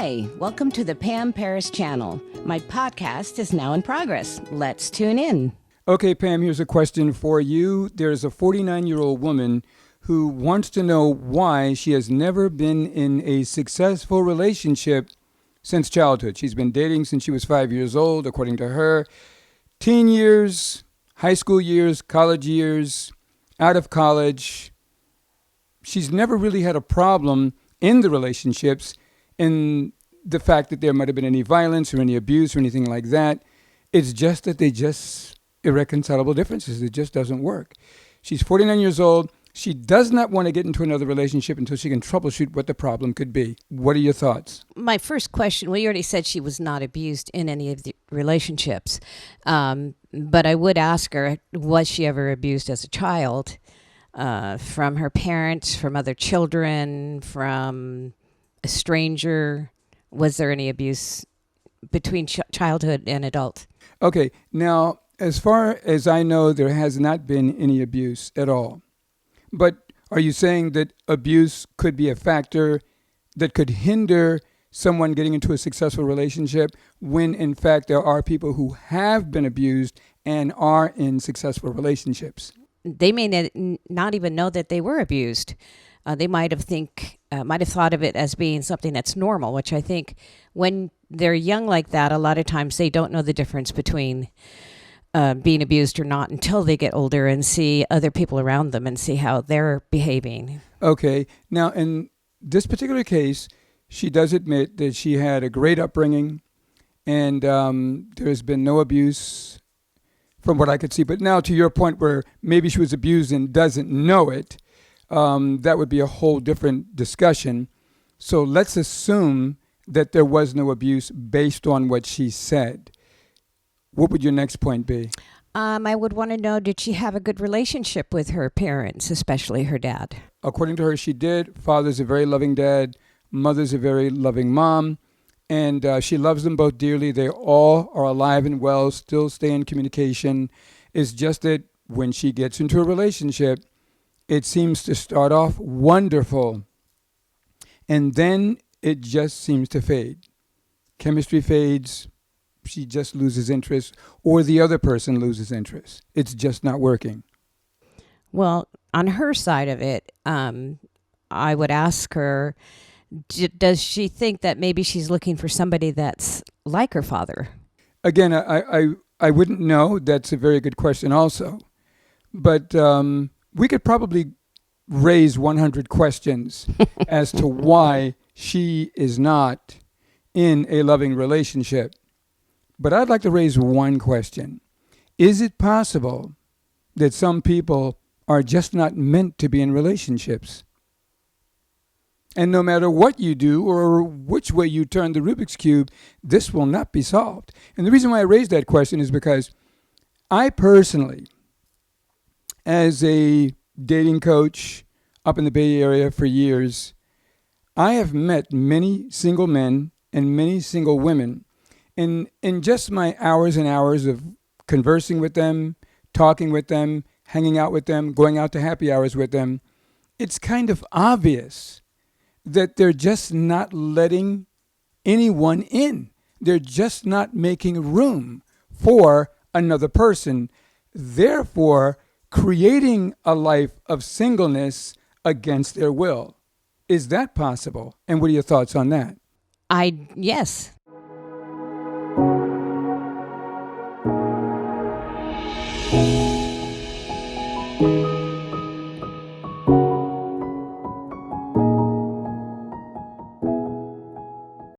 Hi, welcome to the Pam Paris channel. My podcast is now in progress. Let's tune in. Okay, Pam, here's a question for you. There's a 49-year-old woman who wants to know why she has never been in a successful relationship since childhood. She's been dating since she was 5 years old, according to her. Teen years, high school years, college years, out of college. She's never really had a problem in the relationships in the fact that there might have been any violence or any abuse or anything like that. It's just that they just irreconcilable differences. It just doesn't work. She's 49 years old. She does not want to get into another relationship until she can troubleshoot what the problem could be. What are your thoughts? My first question, well, you already said she was not abused in any of the relationships. But I would ask her, was she ever abused as a child? From her parents, from other children, from a stranger? Was there any abuse between childhood and adult? Okay, now, as far as I know, there has not been any abuse at all. But are you saying that abuse could be a factor that could hinder someone getting into a successful relationship when, in fact, there are people who have been abused and are in successful relationships? They may not even know that they were abused. They might have thought of it as being something that's normal, which I think when they're young like that, a lot of times they don't know the difference between being abused or not until they get older and see other people around them and see how they're behaving. Okay. Now, in this particular case, she does admit that she had a great upbringing and there's been no abuse from what I could see. But now to your point where maybe she was abused and doesn't know it, that would be a whole different discussion. So let's assume that there was no abuse based on what she said. What would your next point be? I would want to know, did she have a good relationship with her parents, especially her dad? According to her, she did. Father's a very loving dad. Mother's a very loving mom. And she loves them both dearly. They all are alive and well, still stay in communication. It's just that when she gets into a relationship, it seems to start off wonderful. And then it just seems to fade. Chemistry fades. She just loses interest, or the other person loses interest. It's just not working. Well, on her side of it, I would ask her, does she think that maybe she's looking for somebody that's like her father? Again, I wouldn't know. That's a very good question also. But we could probably raise 100 questions as to why she is not in a loving relationship. But I'd like to raise one question. Is it possible that some people are just not meant to be in relationships? And no matter what you do or which way you turn the Rubik's Cube, this will not be solved. And the reason why I raised that question is because I personally, as a dating coach up in the Bay Area for years, I have met many single men and many single women. In just my hours and hours of conversing with them, talking with them, hanging out with them, going out to happy hours with them, it's kind of obvious that they're just not letting anyone in. They're just not making room for another person, therefore creating a life of singleness against their will. Is that possible? And what are your thoughts on that? Yes.